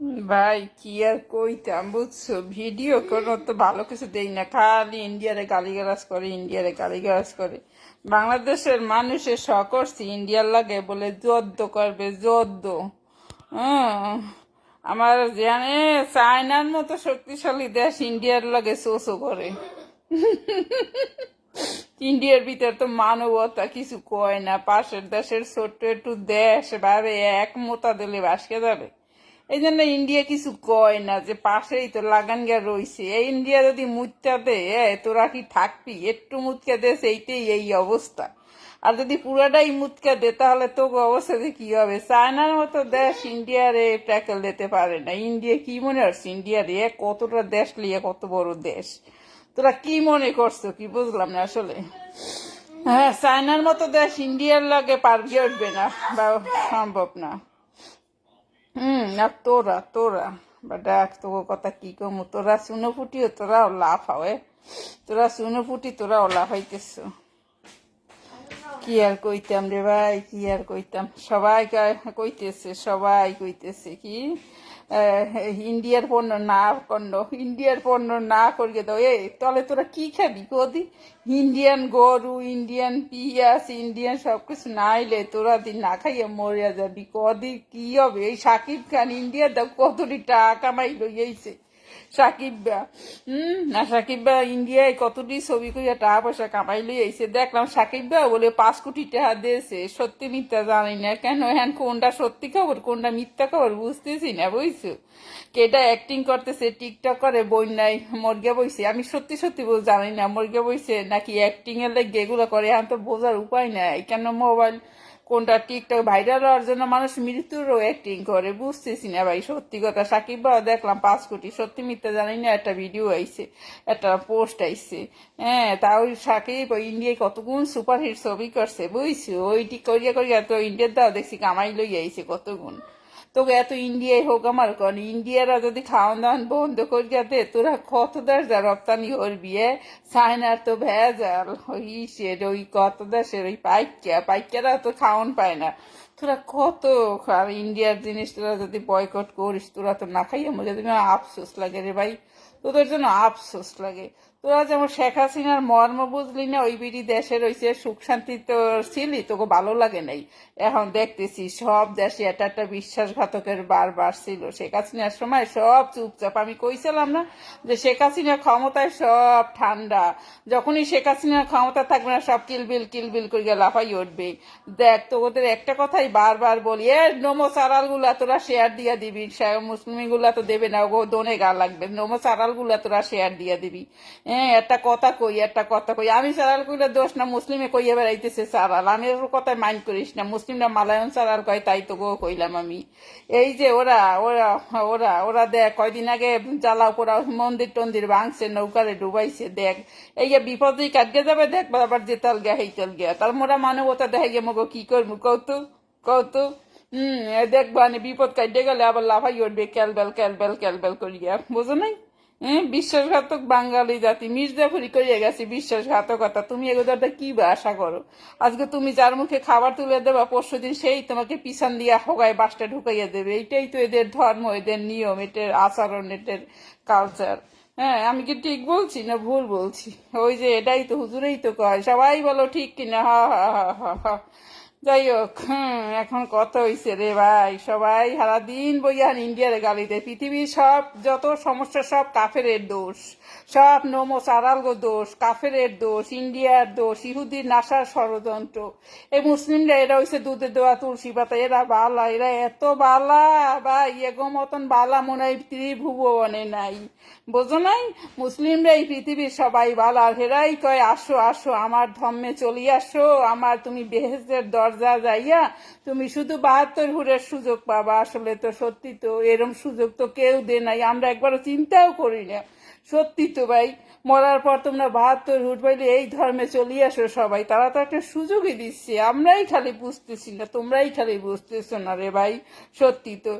ভাই কি আর কইতাম বুঝছো, ভিডিও কোনো তো ভালো কিছু দেই না, খালি ইন্ডিয়ারে গালিগালাজ করে, ইন্ডিয়ারে গালিগালাজ করে। বাংলাদেশের মানুষের শখ করছি ইন্ডিয়ার লাগে বলে যদ্দ করবে যদ্দ। হ্যাঁ, আমার জানে চায়নার মতো শক্তিশালী দেশ ইন্ডিয়ার লাগে শোষও করে। ইন্ডিয়ার ভিতর তো মানবতা কিছু কয় না, পাশের দেশের ছোট্ট একটু দেশ ভাবে এক মোতা দিলে বাসকে যাবে। এই জন্য ইন্ডিয়া কিছু কয় না, যে পাশেই তো লাগান গিয়া রইছে। এই ইন্ডিয়া যদি মুচ্চা দে তোরা কি থাকবি? একটু মুচকা দেশ এইটাই এই অবস্থা। আর যদি পুরাটাই মুচকা দে তাহলে তো অবস্থা যে কি হবে। চায়নার মতো দেশ ইন্ডিয়ারে ট্যাকেল দিতে পারে না। ইন্ডিয়া কি মনে হচ্ছে ইন্ডিয়ারে কতটা দেশ লিয়ে কত বড় দেশ? তোরা কি মনে করছো কি বুঝলাম না আসলে। হ্যাঁ, চায়নার মতো দেশ ইন্ডিয়ার লাগে পারবে উঠবে না বা সম্ভব না। আর তোরা তোরা বা ডাক তোর কথা কি কমু, তোরা শুনো ফুটিও তোরাও লাফ হয়, তোরা শুনো ফুটি তোরাও লাফাইতেছ। কি আর কইতাম রে ভাই, কি আর কইতাম। সবাই কইতেছে, সবাই কইতেছে কি ইন্ডিয়ার পণ্য না কর্ণ, ইন্ডিয়ার পণ্য না করিয়ে দাও। তাহলে তোরা কি খাবি কদি? ইন্ডিয়ান গরু, ইন্ডিয়ান পিঁয়াজ, ইন্ডিয়ান সব কিছু না আইলে তোরা দিন না খাইয়ে মরিয়া যাবি কদি? কি হবে? এই সাকিব খান ইন্ডিয়া দাও কতটি টাকা কামাই লইয়াইছে সাকিব বা। না সাকিব বা ইন্ডিয়ায় কতটি ছবি করিয়া টাকা পয়সা কামাই লইয়াইছে। দেখলাম সাকিব বা বলে 5 কোটি টাকা দিয়েছে। সত্যি মিথ্যা জানি না, কেন হ্যাঁ কোনটা সত্যি খবর কোনটা মিথ্যা খবর বুঝতেছি না বুঝছো। কেটা অ্যাক্টিং করতেছে টিকটক করে বন্যায় মর্গে বইছে, আমি সত্যি সত্যি জানি না মর্গে বইছে নাকি অ্যাক্টিং এর লেগে এগুলো করে। এখন তো বোঝার উপায় নাই, কেন মোবাইল কোনটা টিকটক ভাইরাল হওয়ার জন্য মানুষ মৃত্যুরও অ্যাক্টিং করে বুঝতেছি না ভাই। সত্যি কথা সাকিব বাবা দেখলাম 5 কোটি, সত্যি মিথ্যা জানি না, একটা ভিডিও আইছে, একটা পোস্ট আইছে। হ্যাঁ, তা ওই সাকিব ইন্ডিয়ায় কতগুণ সুপারহিট ছবি করছে বুঝছো, ওইটি করিয়া করিয়া তো ইন্ডিয়ার দাও দেখছি কামাই লই আইছে কতগুণ। তোকে এত ইন্ডিয়ায় হোক আমার কন, ইন্ডিয়ারা যদি খাওয়ান দাওয়ান বন্ধ করিয়া দে তোরা কত দেশ যা রপ্তানি করবি। চায়নার তো ভেজাল ওই ইসের, ওই কত দেশের ওই পাইকারা তো খাওয়ান পায় না। তোরা কত আর ইন্ডিয়ার জিনিস তোরা যদি বয়কট করিস তোরা তো না খাইয়া মজা দিবি। আফসোস লাগে রে ভাই, তোদের জন্য আফসোস লাগে। তোরা যেমন শেখ হাসিনার মর্ম বুঝলি না, ওই বিড়ি দেশে রয়েছে সুখ শান্তি তো ছিলি, তোকে ভালো লাগে নাই। এখন দেখতেছি সব দেশে এটা একটা বিশ্বাসঘাতকের বার ছিল। শেখ হাসিনার সময় সব চুপচাপ, আমি কইছিলাম না যে শেখ হাসিনার ক্ষমতায় সব ঠান্ডা, যখনই শেখ হাসিনার ক্ষমতা থাকবে না সব কিলবিল কিলবিল করে লাফাই উঠবে। দেখ তো ওদের একটা কথাই বারবার বলি, নোমো চারাল গুলা তোরা শেয়ার দিয়া দিবি, মুসলিম গুলা তো দেবে না, ও দোনে গা লাগবে, নোমো চারাল গুলা তোরা শেয়ার দিয়া দিবি। হ্যাঁ, একটা কথা কই, আমি চারাল কইলে দোষ না, মুসলিমে কইয়া বেড়াইতেছে চারাল, আমি ওর কথায় মাইন্ড করিস না। মুসলিমরা মালায়ন চারাল কয়, তাই তো গো কইলাম আমি। এই যে ওরা ওরা ওরা ওরা দেখ কয়দিন আগে জ্বালাও পোড়া মন্দির টন্দির ভাঙছে, নৌকারে ডুবাইছে। দেখ এই যে বিপদেই কাটকে যাবে, দেখ আবার যেতাল গিয়া হেইতাল গিয়া, তার মোরা মানবতা দেখে গিয়ে মগো কি করবো কৌতু কৌতু। দেখবা বিপদ কাটতে গেলে আবার লাফাই উঠবে ক্যালবেল ক্যালবেল ক্যালবেল করিয়া, বুঝো নাই? বিশ্বাসঘাতক বাঙালি জাতি, মির্জাফুরি করিয়া গেছি বিশ্বাসঘাতকতা। তুমি এগুলোটা কি বা আশা করো? আজকে তুমি যার মুখে খাবার তুলে দেবা পরশুদিন সেই তোমাকে পিছন দিয়া হোগায় বাসটা ঢুকাইয়া দেবে। এইটাই তো এদের ধর্ম, এদের নিয়ম, এদের আচরণ, এদের কালচার। হ্যাঁ, আমি কি ঠিক বলছি না ভুল বলছি? ওই যে এটাই তো হুজুরেই তো কয়, সবাই বলো ঠিক কিনা, হা হা হা হা হা। যাই হোক, এখন কত হইছে রে ভাই, সবাই সারাদিন বইয়া ইন্ডিয়ার গালি দেয়। পৃথিবীর সব যত সমস্যা সব কাফেরের দোষ, সব নোমো চারালগো দোষ, কাফেরের দোষ, ইন্ডিয়ার দোষ, ইহুদির নাসার ষড়যন্ত্র। এই মুসলিমরা এরা হইছে দুধে দেওয়া তুলসী পাতা, এরা বালা, এরা এত বালা বা ইয়েগো মতন বালা মনে হয় ত্রিভুবনে নাই, বোঝো নাই? মুসলিমরা এই পৃথিবীর সবাই বালা, হেরাই কয় আসো আসো আমার ধর্মে চলি আসো, আমার তুমি বেহেশতের দরজা যাইয়া তুমি শুধু 72 হুরের সুযোগ পাবা। আসলে তো সত্যি তো এরম সুযোগ তো কেউ দে নাই, আমরা একবারও চিন্তাও করি না। সত্যি তো ভাই, মরার পর তোমরা 72 হুট পাইলে এই ধর্মে চলে আসো সবাই, তারা তো একটা সুযোগই দিচ্ছে, আমরাই খালি বুঝতেছি না, তোমরাই খালি বুঝতেছো না রে ভাই। সত্যি তো,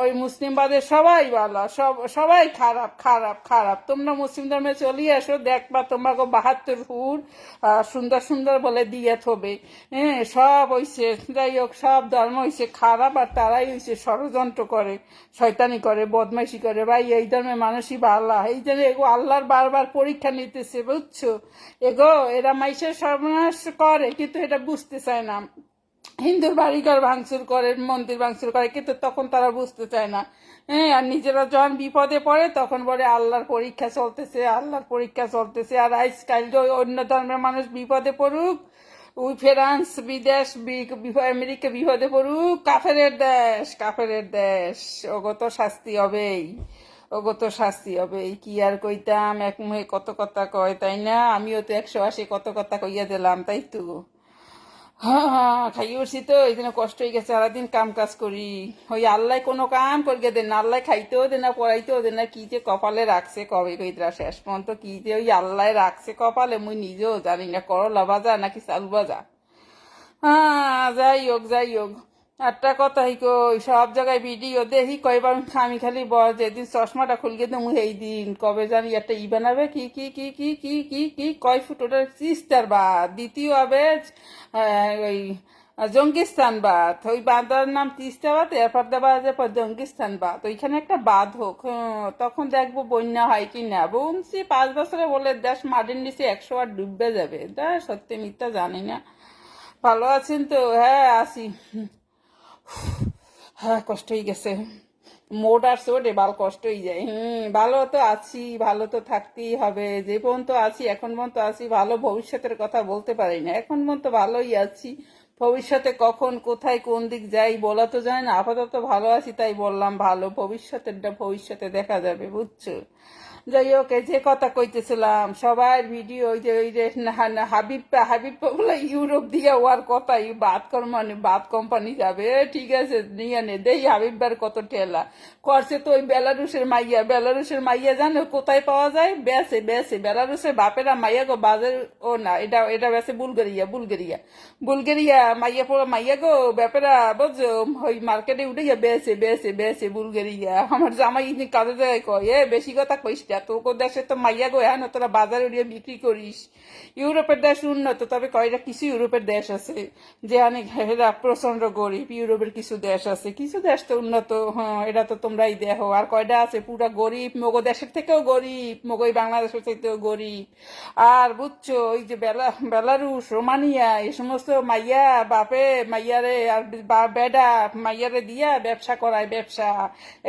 ওই মুসলিমবাদের সবাই ভালো, সবাই খারাপ খারাপ খারাপ। তোমরা মুসলিম ধর্মে চলে আসো, দেখবা তোমাকে 72 হুট সুন্দর সুন্দর বলে দিয়ে থবে। হ্যাঁ, সব হইছে, যাই হোক, সব ধর্ম হইছে খারাপ, আর তারাই হইছে ষড়যন্ত্র করে, শয়তানি করে, বদমাইশি করে। ভাই এই ধর্মের মানুষই ভালো, এই জন্য এগো আল্লাহর বারবার পরীক্ষা নিতেছে, বুঝছো? এগো এরা মাইসের সর্বনাশ করে, কিন্তু এটা বুঝতে চায় না। হিন্দুর বাড়িঘর ভাঙচুর করে, মন্দির ভাঙচুর করে, কিন্তু তখন তারা বুঝতে চায় না। হ্যাঁ, আর নিজেরা যখন বিপদে পড়ে তখন বলে আল্লাহর পরীক্ষা চলতেছে, আল্লাহর পরীক্ষা চলতেছে। আর আজকাল অন্য ধর্মের মানুষ বিপদে পড়ুক, ওই ফ্রান্স বিদেশ, আমেরিকা বিপদে পড়ুক, কাফেরের দেশ, কাফেরের দেশ, ওগো তো শাস্তি হবেই, ওগো তো শাস্তি হবেই। কি আর কইতাম, এক মুহে কত কথা কয়, তাই না? আমিও তো 180 কত কথা কইয়া দিলাম, তাই তো। হ্যাঁ হ্যাঁ, খাইয়ে উঠছি তো, এই জন্য কষ্ট হয়ে গেছে, সারাদিন কাম কাজ করি। ওই আল্লাহ কোনো কাম করিয়ে দেন না, আল্লাহ খাইতেও দেন না, পড়াইতেও দেন না, কি যে কপালে রাখছে কবে কইতরা শেষ পর্যন্ত, কি যে ওই আল্লাহ রাখছে কপালে মুই নিজেও জানি না, করলা ভাজা নাকি চালু ভাজা। হ্যাঁ, যাই হোক যাই হোক, একটা কথাই কই, সব জায়গায় ভিডিও দেখি কয়বার আমি খালি যেদিন চশমাটা খুলকে দেবো এই দিন কবে জানি একটা বানাবে, কি কি কি কি কি কি কি কয় ফুট, ওটা সিস্টার বাদ, দ্বিতীয় হবে ওই জঙ্গিস্তান বাদ, ওই বাঁধার নাম তিস্তা বাদ, এরপর দেওয়া পর জঙ্গিস্তান বাদ, ওইখানে একটা বাঁধ হোক, তখন দেখবো বন্যা হয় কি না। বলছি 5 বছরে বলে দেশ মাটির নিচে 100 বার ডুববে যাবে, সত্যি মিথ্যা জানি না। ভালো আছেন তো? হ্যাঁ আছি। হ্যাঁ, কষ্ট হয়ে গেছে, মোট আর চোটে বাল কষ্ট হয়ে যায়। ভালো তো আছি, ভালো তো থাকতেই হবে, যে পর্যন্ত আছি এখন পর্যন্ত আছি ভালো, ভবিষ্যতের কথা বলতে পারি না, এখন পর্যন্ত ভালোই আছি। ভবিষ্যতে কখন কোথায় কোন দিক যাই বলা তো যায় না, আপাতত ভালো আছি তাই বললাম ভালো, ভবিষ্যতেরটা ভবিষ্যতে দেখা যাবে, বুঝছো? যাই হোক, এই যে কথা কইতেছিলাম, সবার ভিডিও, ওই যে হাবিব হাবিব বলে ইউরোপ দিয়ে ওয়ার কথা, বাদ কোম্পানি যাবে, ঠিক আছে নিয়ে নে, দেই হাবিববার কত ঠেলা করছে তো। ওই বেলারুশের মাইয়া জানো কোথায় পাওয়া যায়? বেসে বেসে বেলারুশের বাপেরা মাইয়া গো বাজার, ও না, এটা এটা বেসে বুলগেরিয়া, বুলগেরিয়া বুলগেরিয়া, মাইয়া পড়া মাইয়া গো ব্যাপারা, বুঝছো? ওই মার্কেটে উঠে গিয়া বেসে বেসে বেসে বুলগেরিয়া। আমার জামাই কাজে যায় কয়, বেশি কথা কইস না, তোকে দেশে তো মাইয়া গো, হ্যাঁ তোরা বাজারে উড়িয়ে বিক্রি করিস। ইউরোপের দেশ উন্নত, তবে কয়টা কিছু ইউরোপের দেশ আছে যে অনেক এরা প্রচন্ড গরিব, ইউরোপের কিছু দেশ আছে, কিছু দেশ তো উন্নত, হ্যাঁ এটা তো তোমরাই দেখো। আর কয়টা আছে পুরা গরিব, মগো দেশের থেকেও গরিব, মগোই বাংলাদেশের থেকেও গরিব। আর বুঝছো, ওই যে বেলারুশ, রোমানিয়া, এই সমস্ত মাইয়া বাপে মাইয়ারে আর বেডা মাইয়ারে দিয়া ব্যবসা করায়, ব্যবসা।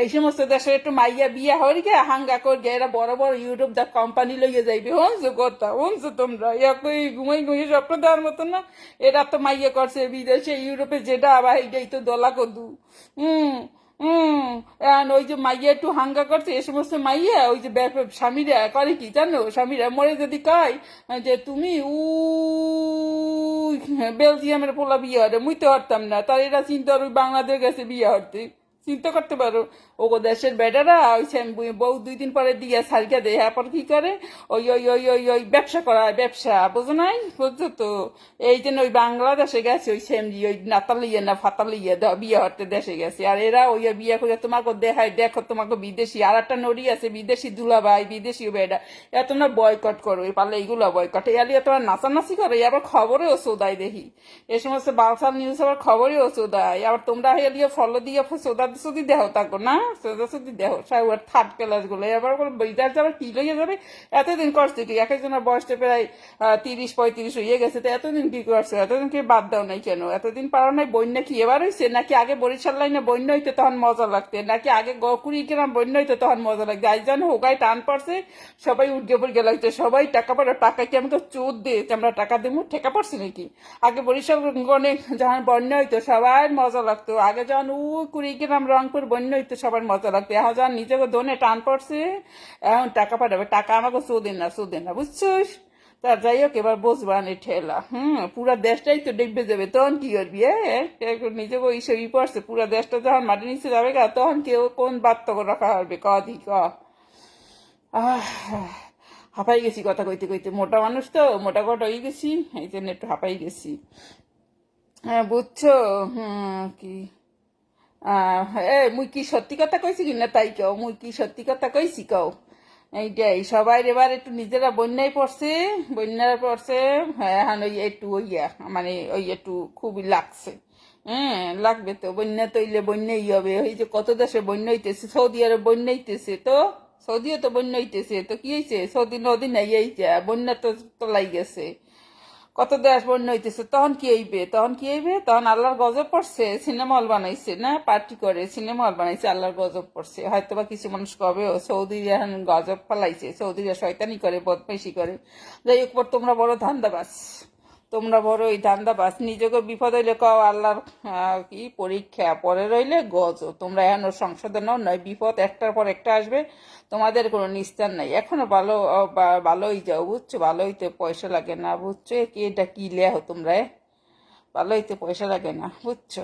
এই সমস্ত দেশে একটু মাইয়া বিয়া হয়ে গে হাঙ্গা করে এরা বড় বড় ইউরোপ দা কোম্পানি লইয়ে যাইবে, হনছো কথা, হনছো তোমরা একই ঘুমাই ঘুমিয়ে স্বপ্ন দেওয়ার মতো না। এরা তো মাইয়া করছে বিদেশে, ইউরোপে যেটা আবার এইটাই তো দলা কদু। হুম হুম। ওই যে মাইয়া একটু হাঙ্গা করছে, এ সমস্ত মাইয়া ওই যে স্বামীরা করে কি জানো, স্বামীরা মরে যদি কয় যে তুমি বেলজিয়ামের পোলা বিয়ে হরে, মুই তো হরতাম না, তার এরা চিন্তা ওই বাংলাদেশ গেছে বিয়ে হরতে, চিন্তা করতে পারো। ও দেশের বেটারা ওই বউ 2 দিন পরে দিয়ে সারিকা দেয়, এরপর কি করে ওই ওই ওই ওই ওই ব্যবসা করায়, ব্যবসা, বোঝো নাই? বুঝছো তো? এই জন্য ওই বাংলাদেশে গেছে ওই সেমজি, ওই নাতালিয়া না ফাতালিয়া বিয়ে হরতে দেশে গেছে। আর এরা ওই বিয়ে করে তোমাকে দেখায়, দেখো তোমাকে বিদেশি আর একটা নড়ি আছে, বিদেশি দুলাভাই, বিদেশি বেটা, এ তোমরা বয়কট করো, এই পারলে এইগুলো বয়কট, এলিয়া তোমরা নাচানাচি করো, আবার খবরেও সোদায় দেখি, এ সমস্ত বালসাল নিউজ আবার খবরেও সোদায়, আবার তোমরা হেলিয়ে ফলো দিয়ে সোদা সুদি দেহ থাকো না, সোদা সুদি দেহ সাউয়ার থার্ড ক্লাস গুলো, এবার বিদার যাবে কি লইয়া যাবে। এতদিন করছে কি, এক একজনের বয়সটা প্রায় 30-35 হয়ে গেছে, তো এতদিন কি করছো, এতদিন কি বাদ দাও নাই কেন? এতদিন পারো নাই? বন্যা কি এবার হয়েছে নাকি? আগে বরিশাল লাইনে বন্যা হইতে তখন মজা লাগতে, নাকি আগে 20 গ্রাম বন্যা হইতে তখন মজা লাগছে? আজ যেন হোগায় টান পড়ছে, সবাই উঠে পড়ে লাগছে, সবাই টাকা পড়ে, টাকা কি আমাকে চোদ দিয়ে আমরা টাকা দেবো, ঠেকা পড়ছে নাকি? আগে বরিশাল অনেক যখন বন্যা হইতো সবার মজা লাগতো, আগে যখন 20 গ্রাম রংপুর বন্যা হইতো সবার মজা লাগতো, এখন যখন নিজেকে দোনে টান পড়ছে এখন টাকা পাঠাবে, টাকা আমাকে চোদে না, চোদে না, বুঝছিস? তার যাই হোক, এবার বসবা নি ঠেলা, পুরা দেশটাই তো ডেবে যাবে, তখন কি করবি? নিজেকে ওই পড়ছে, পুরা দেশটা যখন মাটির নিচে যাবে তখন কেউ কোন বার্তা রাখা হবে, কদি ক। আহ হাঁপাই গেছি কথা কইতে কইতে, মোটা মানুষ তো, মোটা কটা হয়ে গেছি, এই জন্য একটু হাঁপাই গেছি। হ্যাঁ বুঝছো। কি মুই কি সত্যি কথা কইছি কি না তাই কও, মুই কি সত্যি কথা কইছি কও। এইটাই সবাই এবার একটু নিজেরা বন্যায় পড়ছে, বন্যায় পড়ছে। হ্যাঁ এখন ওই একটু ওইয়া মানে ওই একটু খুবই লাগছে। হ্যাঁ লাগবে তো, বন্যা তৈলে বন্যাই হবে। ওই যে কত দেশে বন্যা হইতেছে, সৌদি আরব বন্যা হইতেছে তো, সৌদিও তো বন্যা হইতেছে তো, কি হয়েছে, সৌদি নদী নাই এই যা বন্যা তো তোলাই গেছে। কত দেশ বন্যা হইতেছে, তখন কি হইবে, তখন কি হইবে, তখন আল্লাহর গজব পড়ছে। সিনেমা হল বানাইছে না, পার্টি করে সিনেমা হল বানাইছে, আল্লাহর গজব পড়ছে। হয়তো বা কিছু মানুষ কবে সৌদি এখন গজব ফেলাইছে, সৌদিরা শয়তানি করে, বদমাইশি করে। যাই হোক, তোমরা বড় ধান্দাবাজ, তোমরা বড় ওই ধান্দাবাজ। নিজেকে বিপদ হইলে কও আল্লাহর কি পরীক্ষা, পরে রইলে গজ। তোমরা এখন ওর সংশোধন নয়, বিপদ একটার পর একটা আসবে, তোমাদের কোনো নিস্তার নাই। এখনো ভালো ভালোই যাও বুঝছো, ভালো হইতে পয়সা লাগে না বুঝছো, কি এটা কি লেহ তোমরা, ভালো হইতে পয়সা লাগে না বুঝছো।